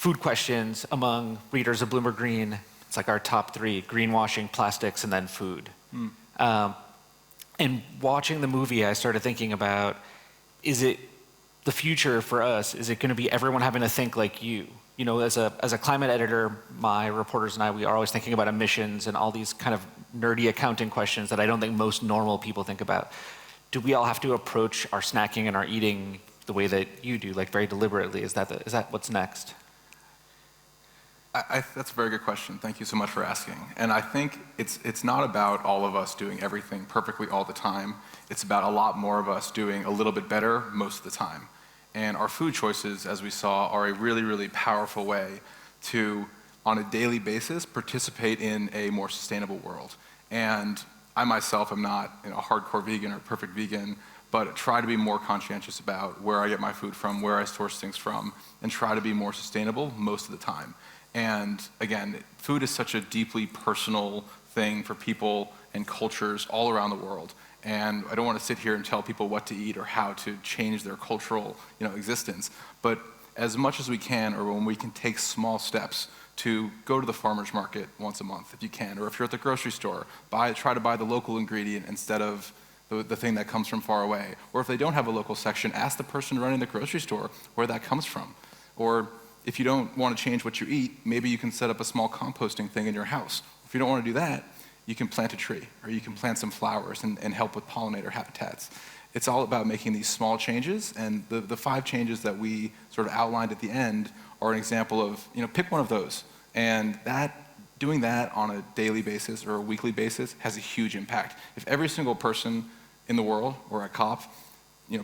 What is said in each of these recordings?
food questions among readers of Bloomberg Green. It's like our top three: greenwashing, plastics, and then food. And watching the movie, I started thinking about, is it the future for us? Is it going to be everyone having to think like you? You know, as a climate editor, my reporters and I, we are always thinking about emissions and all these kind of nerdy accounting questions that I don't think most normal people think about. Do we all have to approach our snacking and our eating the way that you do, like very deliberately? Is that what's next? That's a very good question. Thank you so much for asking. And I think it's not about all of us doing everything perfectly all the time. It's about a lot more of us doing a little bit better most of the time. And our food choices, as we saw, are a really, really powerful way to, on a daily basis, participate in a more sustainable world. And I myself am not a hardcore vegan or perfect vegan, but try to be more conscientious about where I get my food from, where I source things from, and try to be more sustainable most of the time. And again, food is such a deeply personal thing for people and cultures all around the world. And I don't want to sit here and tell people what to eat or how to change their cultural existence. But as much as we can, or when we can take small steps to go to the farmer's market once a month if you can, or if you're at the grocery store, try to buy the local ingredient instead of the thing that comes from far away. Or if they don't have a local section, ask the person running the grocery store where that comes from. Or if you don't want to change what you eat, maybe you can set up a small composting thing in your house. If you don't want to do that, you can plant a tree, or you can plant some flowers and help with pollinator habitats. It's all about making these small changes, and the 5 changes that we sort of outlined at the end are an example of, pick one of those. And doing that on a daily basis or a weekly basis has a huge impact. If every single person in the world, or a cop,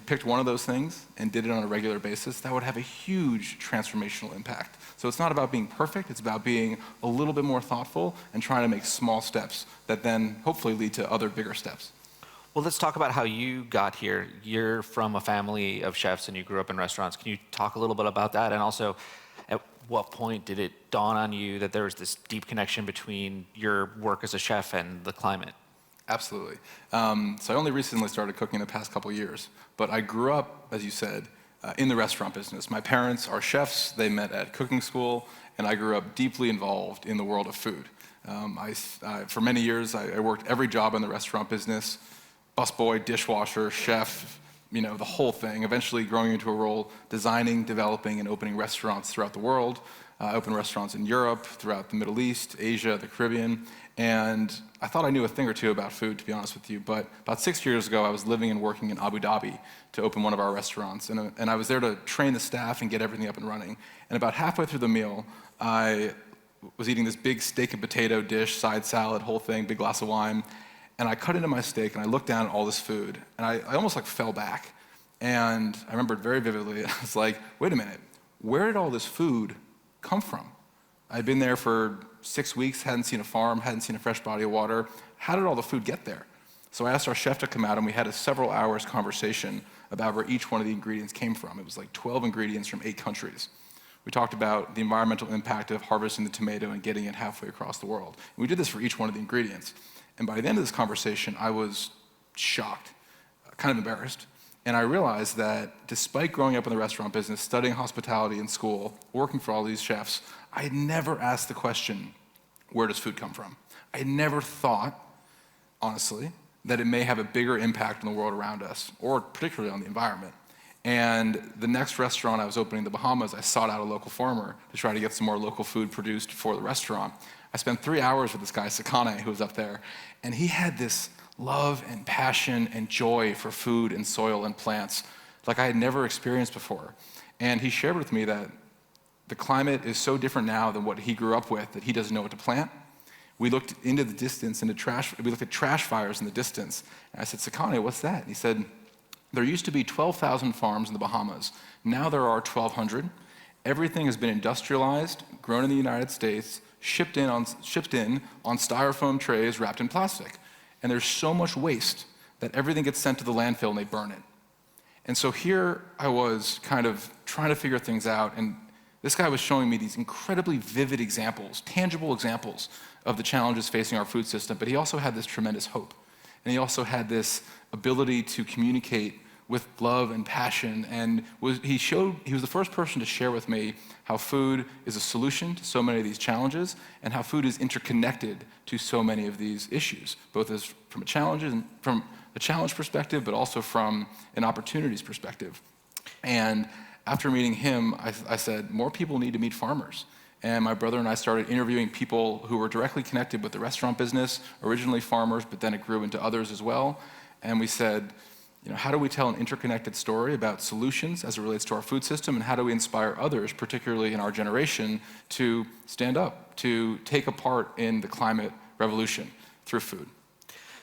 picked one of those things and did it on a regular basis, that would have a huge transformational impact. So it's not about being perfect, it's about being a little bit more thoughtful and trying to make small steps that then hopefully lead to other bigger steps. Well, let's talk about how you got here. You're from a family of chefs and you grew up in restaurants. Can you talk a little bit about that? And also, at what point did it dawn on you that there was this deep connection between your work as a chef and the climate? Absolutely. So I only recently started cooking the past couple years, but I grew up, as you said, in the restaurant business. My parents are chefs. They met at cooking school, and I grew up deeply involved in the world of food. For many years, I worked every job in the restaurant business: busboy, dishwasher, chef, the whole thing, eventually growing into a role designing, developing, and opening restaurants throughout the world. I opened restaurants in Europe, throughout the Middle East, Asia, the Caribbean, and I thought I knew a thing or two about food, to be honest with you, but about 6 years ago, I was living and working in Abu Dhabi to open one of our restaurants, and I was there to train the staff and get everything up and running. And about halfway through the meal, I was eating this big steak and potato dish, side salad, whole thing, big glass of wine, and I cut into my steak, and I looked down at all this food, and I almost fell back. And I remembered very vividly, I was like, wait a minute, where did all this food come from? I'd been there for 6 weeks, hadn't seen a farm, hadn't seen a fresh body of water. How did all the food get there? So I asked our chef to come out, and we had a several hours conversation about where each one of the ingredients came from. It was like 12 ingredients from 8 countries. We talked about the environmental impact of harvesting the tomato and getting it halfway across the world. And we did this for each one of the ingredients. And by the end of this conversation, I was shocked, kind of embarrassed. And I realized that despite growing up in the restaurant business, studying hospitality in school, working for all these chefs, I had never asked the question, where does food come from? I had never thought, honestly, that it may have a bigger impact on the world around us, or particularly on the environment. And the next restaurant I was opening in the Bahamas, I sought out a local farmer to try to get some more local food produced for the restaurant. I spent 3 hours with this guy, Sakane, who was up there, and he had this love and passion and joy for food and soil and plants like I had never experienced before. And he shared with me that the climate is so different now than what he grew up with that he doesn't know what to plant. We looked into the distance, we looked at trash fires in the distance. And I said, Sakane, what's that? And he said, there used to be 12,000 farms in the Bahamas. Now there are 1,200. Everything has been industrialized, grown in the United States, shipped in on styrofoam trays wrapped in plastic. And there's so much waste that everything gets sent to the landfill and they burn it. And so here I was kind of trying to figure things out, and this guy was showing me these incredibly vivid examples, tangible examples of the challenges facing our food system, but he also had this tremendous hope. And he also had this ability to communicate with love and passion, and he was the first person to share with me how food is a solution to so many of these challenges, and how food is interconnected to so many of these issues, both as from a challenge perspective, but also from an opportunities perspective. And after meeting him, I said, more people need to meet farmers. And my brother and I started interviewing people who were directly connected with the restaurant business, originally farmers, but then it grew into others as well. And we said, how do we tell an interconnected story about solutions as it relates to our food system, and how do we inspire others, particularly in our generation, to stand up, to take a part in the climate revolution through food?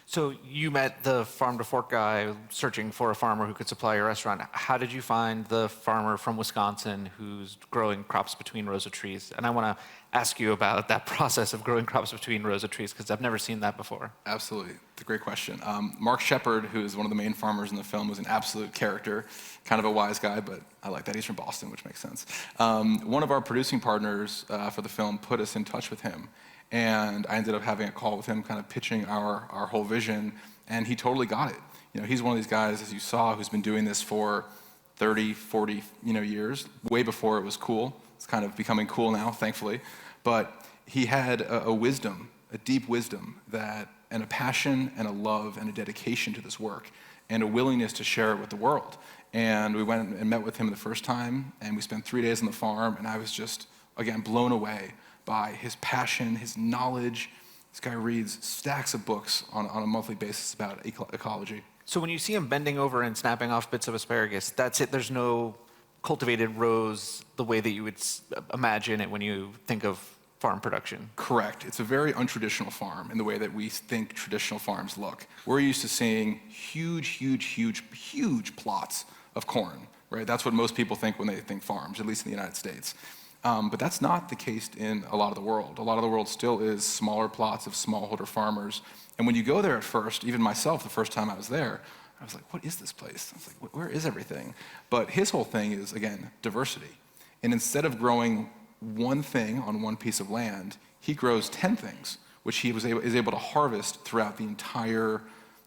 So you met the farm to fork guy searching for a farmer who could supply your restaurant. How did you find the farmer from Wisconsin who's growing crops between rows of trees? And I want to ask you about that process of growing crops between rows of trees, because I've never seen that before. Absolutely. It's a great question. Mark Shepard, who is one of the main farmers in the film, was an absolute character, kind of a wise guy, but I like that. He's from Boston, which makes sense. One of our producing partners for the film put us in touch with him. And I ended up having a call with him, kind of pitching our whole vision, and he totally got it. He's one of these guys, as you saw, who's been doing this for 30, 40, years, way before it was cool. It's kind of becoming cool now, thankfully. But he had a wisdom, a deep wisdom, and a passion and a love and a dedication to this work, and a willingness to share it with the world. And we went and met with him the first time, and we spent 3 days on the farm, and I was just, again, blown away by his passion, his knowledge. This guy reads stacks of books on a monthly basis about ecology. So when you see him bending over and snapping off bits of asparagus, that's it? There's no cultivated rows the way that you would imagine it when you think of farm production? Correct. It's a very untraditional farm in the way that we think traditional farms look. We're used to seeing huge plots of corn, right? That's what most people think when they think farms, at least in the United States. But that's not the case in a lot of the world. A lot of the world still is smaller plots of smallholder farmers. And when you go there at first, even myself, the first time I was there, I was like, what is this place? I was like, where is everything? But his whole thing is, again, diversity. And instead of growing one thing on one piece of land, he grows 10 things, which he is able to harvest throughout the entire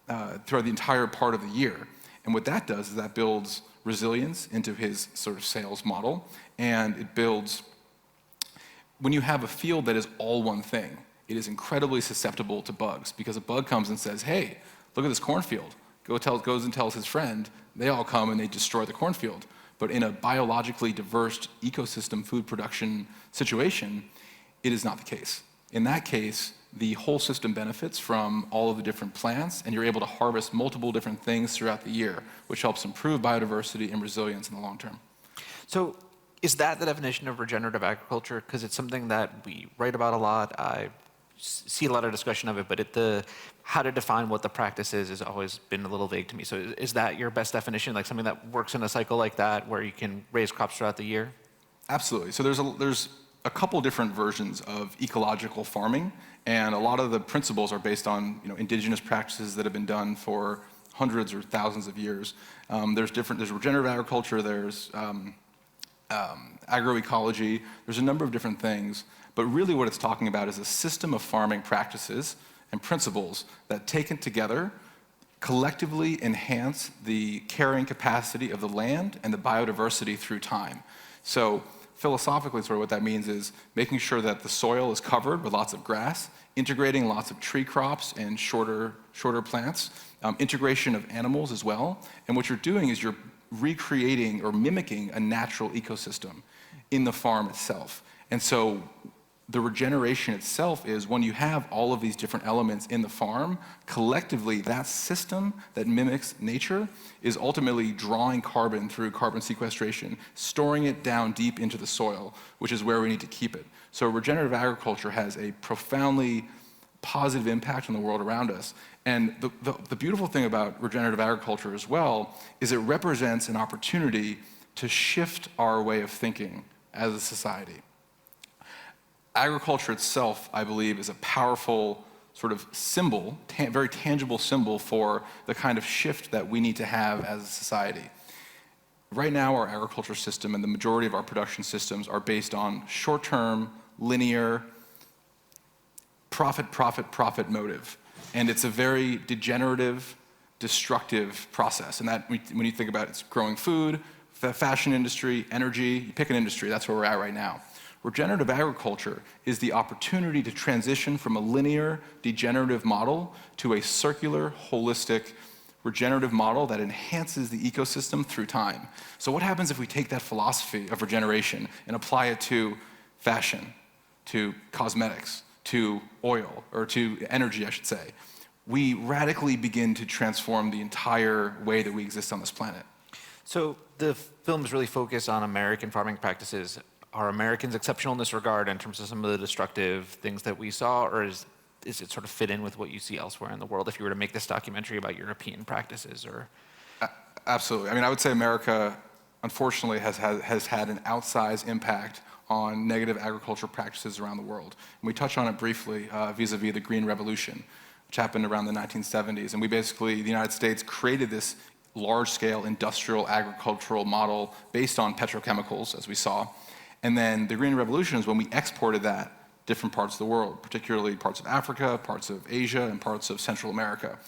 part of the year. And what that does is that builds resilience into his sort of sales model, and it builds, when you have a field that is all one thing, it is incredibly susceptible to bugs, because a bug comes and says, hey, look at this cornfield. Goes and tells his friend, they all come and they destroy the cornfield. But in a biologically diverse ecosystem food production situation, it is not the case. In that case, the whole system benefits from all of the different plants, and you're able to harvest multiple different things throughout the year, which helps improve biodiversity and resilience in the long term. So is that the definition of regenerative agriculture? Because it's something that we write about a lot. I see a lot of discussion of it, but how to define what the practice is has always been a little vague to me. So is that your best definition, like something that works in a cycle like that where you can raise crops throughout the year? Absolutely. So there's a couple different versions of ecological farming, and a lot of the principles are based on indigenous practices that have been done for hundreds or thousands of years. There's regenerative agriculture, there's agroecology, there's a number of different things, but really what it's talking about is a system of farming practices and principles that, taken together, collectively enhance the carrying capacity of the land and the biodiversity through time. So philosophically, sort of what that means is making sure that the soil is covered with lots of grass, integrating lots of tree crops and shorter plants, integration of animals as well. And what you're doing is you're recreating or mimicking a natural ecosystem in the farm itself. And so the regeneration itself is when you have all of these different elements in the farm, collectively that system that mimics nature is ultimately drawing carbon through carbon sequestration, storing it down deep into the soil, which is where we need to keep it. So regenerative agriculture has a profoundly positive impact on the world around us. And the beautiful thing about regenerative agriculture as well is it represents an opportunity to shift our way of thinking as a society. Agriculture itself, I believe, is a powerful sort of symbol, very tangible symbol for the kind of shift that we need to have as a society. Right now, our agriculture system and the majority of our production systems are based on short-term, linear, profit motive. And it's a very degenerative, destructive process. And that, when you think about it, it's growing food, the fashion industry, energy, you pick an industry, that's where we're at right now. Regenerative agriculture is the opportunity to transition from a linear, degenerative model to a circular, holistic, regenerative model that enhances the ecosystem through time. So what happens if we take that philosophy of regeneration and apply it to fashion, to cosmetics, to oil, or to energy, I should say? We radically begin to transform the entire way that we exist on this planet. So the film's really focused on American farming practices. Are Americans exceptional in this regard in terms of some of the destructive things that we saw, or is it sort of fit in with what you see elsewhere in the world if you were to make this documentary about European practices? Or Absolutely. I mean, I would say America, unfortunately, has had an outsized impact on negative agricultural practices around the world. And we touch on it briefly vis-a-vis the Green Revolution, which happened around the 1970s. And we basically, the United States created this large-scale industrial agricultural model based on petrochemicals, as we saw. And then the Green Revolution is when we exported that different parts of the world, particularly parts of Africa, parts of Asia, and parts of Central America.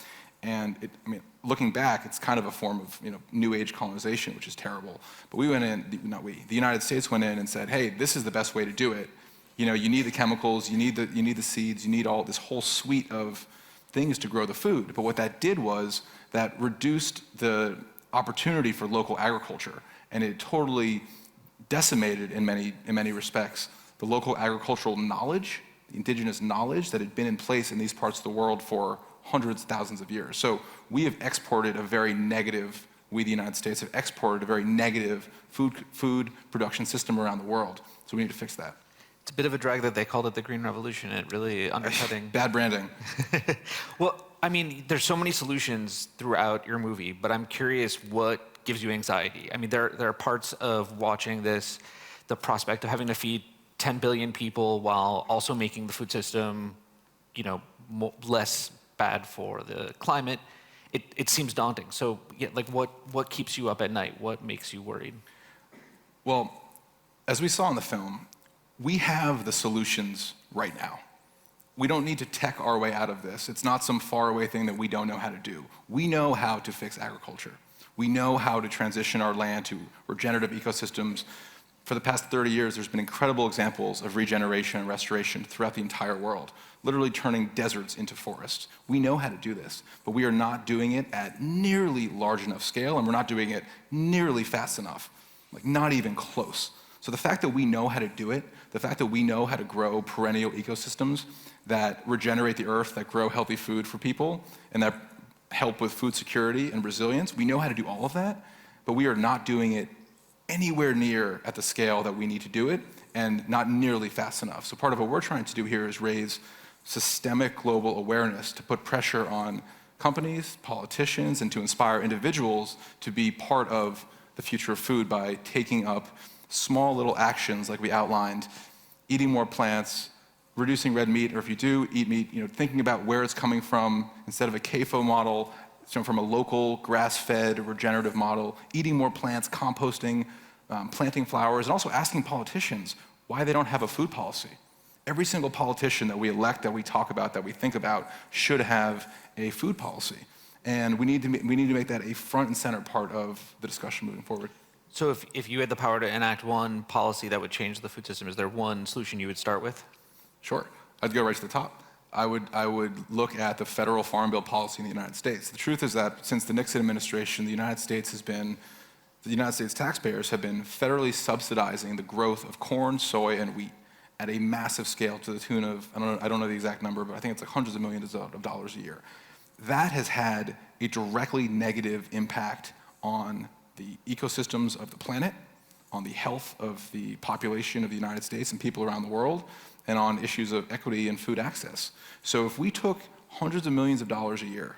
And I mean, looking back, it's kind of a form of New Age colonization, which is terrible. But we went in, the United States went in and said, hey, this is the best way to do it. You need the chemicals, you need the seeds, you need all this whole suite of things to grow the food. But what that did was that reduced the opportunity for local agriculture, and it totally decimated in many respects the local agricultural knowledge, the indigenous knowledge that had been in place in these parts of the world for hundreds, thousands of years. So we have exported a very negative, we the United States have exported a very negative food production system around the world. So we need to fix that. It's a bit of a drag that they called it the Green Revolution. It really undercutting. Bad branding. Well, I mean, there's so many solutions throughout your movie, but I'm curious what gives you anxiety. I mean, there are parts of watching this, the prospect of having to feed 10 billion people while also making the food system, less bad for the climate. It seems daunting. So, yeah, like what keeps you up at night? What makes you worried? Well, as we saw in the film, we have the solutions right now. We don't need to tech our way out of this. It's not some faraway thing that we don't know how to do. We know how to fix agriculture. We know how to transition our land to regenerative ecosystems. For the past 30 years, there's been incredible examples of regeneration and restoration throughout the entire world, literally turning deserts into forests. We know how to do this, but we are not doing it at nearly large enough scale, and we're not doing it nearly fast enough, like not even close. So the fact that we know how to do it, the fact that we know how to grow perennial ecosystems that regenerate the earth, that grow healthy food for people, and that help with food security and resilience, we know how to do all of that, but we are not doing it anywhere near at the scale that we need to do it, and not nearly fast enough. So part of what we're trying to do here is raise systemic global awareness to put pressure on companies, politicians, and to inspire individuals to be part of the future of food by taking up small little actions like we outlined, eating more plants, reducing red meat, or if you do eat meat, thinking about where it's coming from instead of a CAFO model, from a local grass-fed regenerative model, eating more plants, composting, planting flowers, and also asking politicians why they don't have a food policy. Every single politician that we elect, that we talk about, that we think about, should have a food policy. And we need to make that a front and center part of the discussion moving forward. So if you had the power to enact one policy that would change the food system, is there one solution you would start with? Sure. I'd go right to the top. I would look at the federal Farm Bill policy in the United States. The truth is that since the Nixon administration, the United States taxpayers have been federally subsidizing the growth of corn, soy, and wheat at a massive scale to the tune of, I don't know the exact number, but I think it's like hundreds of millions of dollars a year. That has had a directly negative impact on the ecosystems of the planet, on the health of the population of the United States and people around the world, and on issues of equity and food access. So if we took hundreds of millions of dollars a year,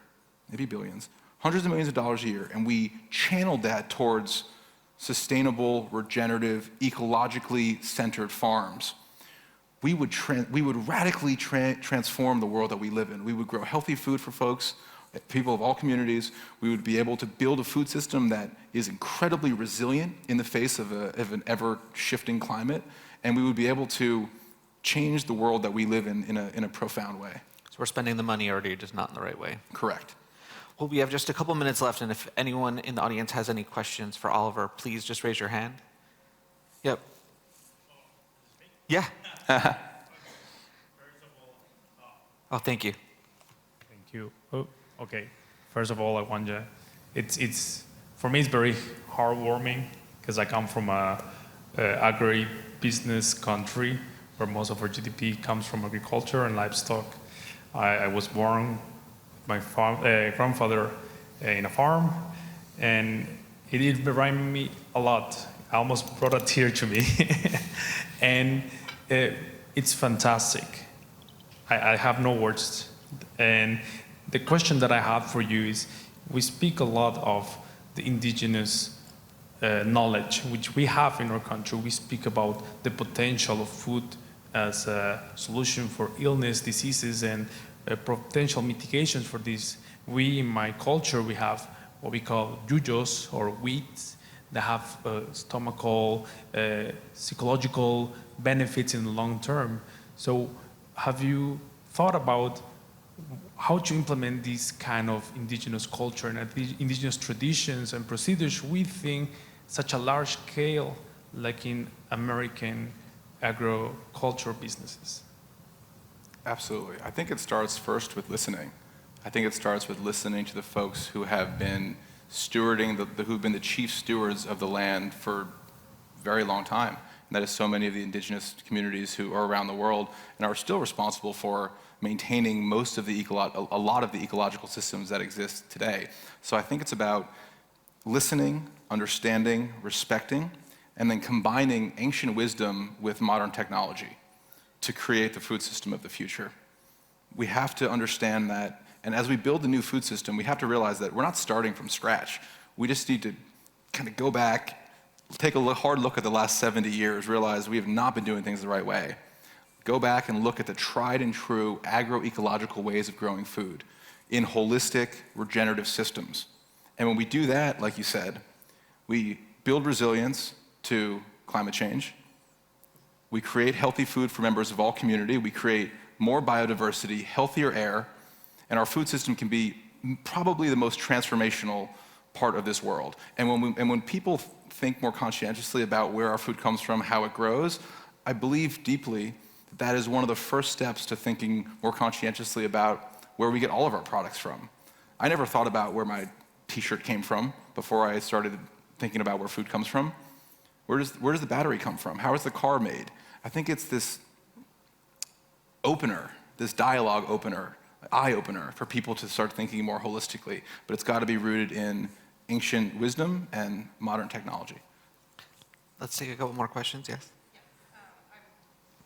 maybe billions, hundreds of millions of dollars a year, and we channeled that towards sustainable, regenerative, ecologically centered farms, we would radically transform the world that we live in. We would grow healthy food for folks, people of all communities. We would be able to build a food system that is incredibly resilient in the face of an ever-shifting climate, and we would be able to change the world that we live in a profound way. So we're spending the money already, just not in the right way. Correct. Well, we have just a couple minutes left, and if anyone in the audience has any questions for Oliver, please just raise your hand. Yep. Yeah. Oh, thank you. Thank you. Oh, okay. First of all, I want to. It's for me. It's very heartwarming because I come from a agri-business country where most of our GDP comes from agriculture and livestock. I was born with my grandfather in a farm, and it did remind me a lot. I almost brought a tear to me, and it's fantastic. I have no words. And the question that I have for you is, we speak a lot of the indigenous knowledge which we have in our country. We speak about the potential of food as a solution for illness, diseases, and potential mitigations for this. We, in my culture, we have what we call yuyos, or weeds, that have stomachal, psychological benefits in the long term. So have you thought about how to implement this kind of indigenous culture and indigenous traditions and procedures within such a large scale, like in American agriculture businesses? Absolutely. I think it starts first with listening. I think it starts with listening to the folks who have been stewarding, who've been the chief stewards of the land for a very long time. And that is so many of the indigenous communities who are around the world and are still responsible for maintaining most of a lot of the ecological systems that exist today. So I think it's about listening, understanding, respecting, and then combining ancient wisdom with modern technology to create the food system of the future. We have to understand that, and as we build the new food system, we have to realize that we're not starting from scratch. We just need to kind of go back, take a hard look at the last 70 years, realize we have not been doing things the right way. Go back and look at the tried and true agroecological ways of growing food in holistic, regenerative systems. And when we do that, like you said, we build resilience to climate change. We create healthy food for members of all community. We create more biodiversity, healthier air, and our food system can be probably the most transformational part of this world. And when people think more conscientiously about where our food comes from, how it grows, I believe deeply that is one of the first steps to thinking more conscientiously about where we get all of our products from. I never thought about where my t-shirt came from before I started thinking about where food comes from. Where does the battery come from? How is the car made? I think it's this opener, this dialogue opener, eye-opener for people to start thinking more holistically. But it's got to be rooted in ancient wisdom and modern technology. Let's take a couple more questions, yes? I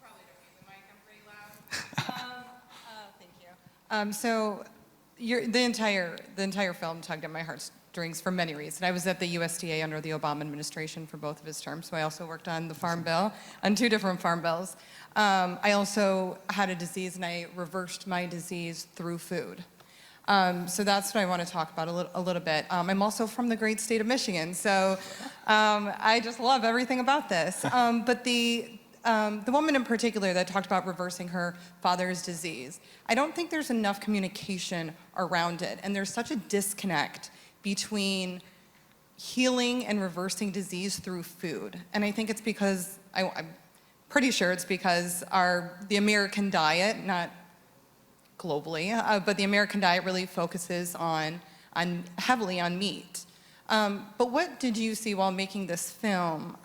probably don't need the mic, I'm pretty loud. Thank you. So the entire film tugged at my heartstrings for many reasons. I was at the USDA under the Obama administration for both of his terms, so I also worked on the Farm Bill, on 2 different Farm Bills. I also had a disease, and I reversed my disease through food. So that's what I want to talk about a little bit. I'm also from the great state of Michigan, so I just love everything about this. But the woman in particular that talked about reversing her father's disease, I don't think there's enough communication around it, and there's such a disconnect between healing and reversing disease through food. And I think it's because, I'm pretty sure it's because the American diet, not globally, but the American diet really focuses heavily on meat. But what did you see while making this film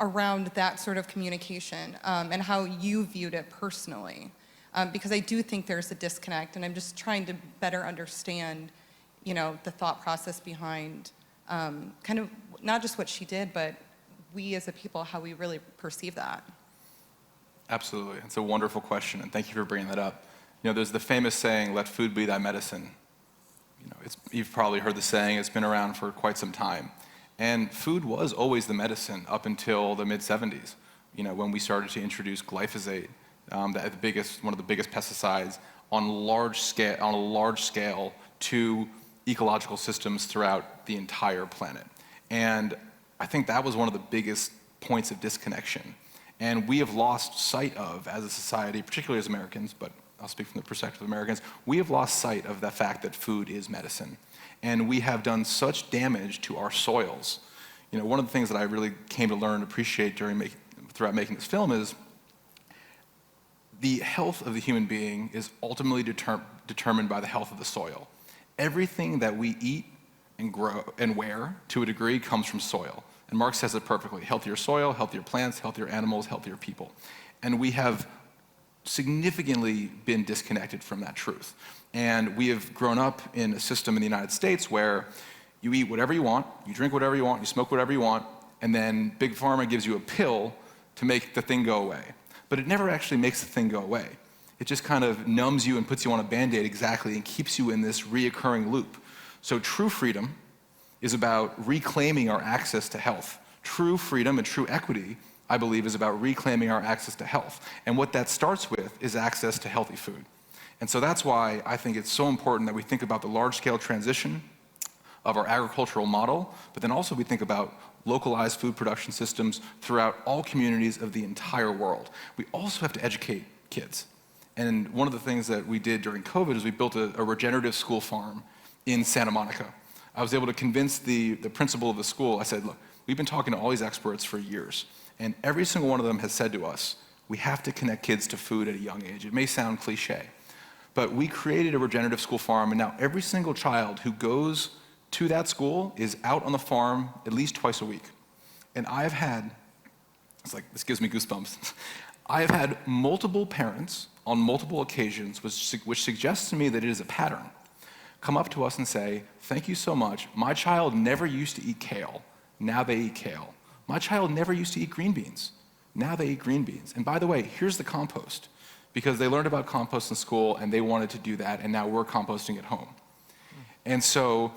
around that sort of communication and how you viewed it personally? Because I do think there's a disconnect, and I'm just trying to better understand, the thought process behind kind of not just what she did, but we as a people, how we really perceive that. Absolutely. It's a wonderful question, and thank you for bringing that up. There's the famous saying, "Let food be thy medicine." You've probably heard the saying. It's been around for quite some time. And food was always the medicine up until the mid-'70s, when we started to introduce glyphosate, one of the biggest pesticides on a large scale to ecological systems throughout the entire planet. And I think that was one of the biggest points of disconnection. And we have lost sight of, as a society, particularly as Americans, but I'll speak from the perspective of Americans, we have lost sight of the fact that food is medicine. And we have done such damage to our soils. You know, one of the things that I really came to learn and appreciate throughout making this film is the health of the human being is ultimately determined by the health of the soil. Everything that we eat and grow and wear, to a degree, comes from soil. And Mark says it perfectly: healthier soil, healthier plants, healthier animals, healthier people. And we have significantly been disconnected from that truth. And we have grown up in a system in the United States where you eat whatever you want, you drink whatever you want, you smoke whatever you want, and then Big Pharma gives you a pill to make the thing go away. But it never actually makes the thing go away. It just kind of numbs you and puts you on a Band-Aid exactly and keeps you in this reoccurring loop. So true freedom is about reclaiming our access to health. True freedom and true equity, I believe, is about reclaiming our access to health. And what that starts with is access to healthy food. And so that's why I think it's so important that we think about the large-scale transition of our agricultural model, but then also we think about localized food production systems throughout all communities of the entire world. We also have to educate kids. And one of the things that we did during COVID is we built a regenerative school farm in Santa Monica. I was able to convince the principal of the school. I said, look, we've been talking to all these experts for years, and every single one of them has said to us, we have to connect kids to food at a young age. It may sound cliche, but we created a regenerative school farm, and now every single child who goes to that school is out on the farm at least twice a week. And I've had, it's like, this gives me goosebumps. I have had multiple parents on multiple occasions, which suggests to me that it is a pattern, come up to us and say, thank you so much. My child never used to eat kale. Now they eat kale. My child never used to eat green beans. Now they eat green beans. And by the way, here's the compost, because they learned about compost in school and they wanted to do that, and now we're composting at home. And so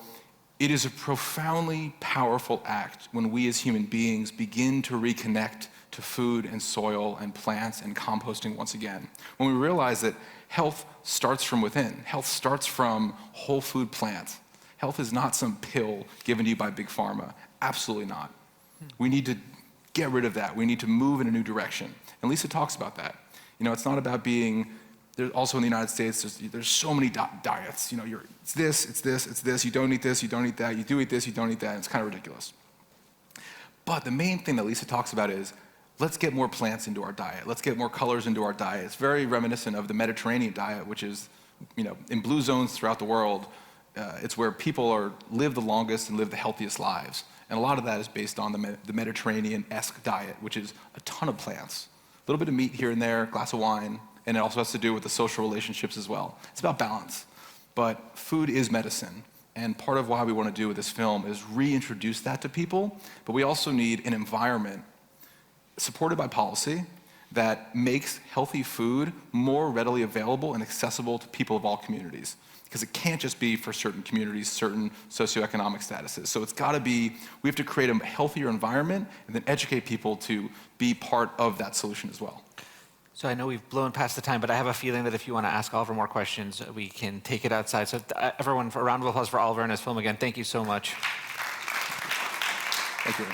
it is a profoundly powerful act when we as human beings begin to reconnect to food and soil and plants and composting once again. When we realize that health starts from within. Health starts from whole food plants. Health is not some pill given to you by Big Pharma. Absolutely not. We need to get rid of that. We need to move in a new direction. And Lisa talks about that. You know, it's not about being, there's also in the United States, there's so many diets. You know, it's this, it's this, it's this, you don't eat this, you don't eat that, you do eat this, you don't eat that, and it's kind of ridiculous. But the main thing that Lisa talks about is, let's get more plants into our diet. Let's get more colors into our diet. It's very reminiscent of the Mediterranean diet, which is, you know, in blue zones throughout the world, it's where people live the longest and live the healthiest lives. And a lot of that is based on the Mediterranean-esque diet, which is a ton of plants. A little bit of meat here and there, a glass of wine, and it also has to do with the social relationships as well. It's about balance. But food is medicine. And part of why we want to do with this film is reintroduce that to people, but we also need an environment supported by policy that makes healthy food more readily available and accessible to people of all communities. Because it can't just be for certain communities, certain socioeconomic statuses. So it's got to be, we have to create a healthier environment and then educate people to be part of that solution as well. So I know we've blown past the time, but I have a feeling that if you want to ask Oliver more questions, we can take it outside. So everyone, a round of applause for Oliver and his film again. Thank you so much. Thank you.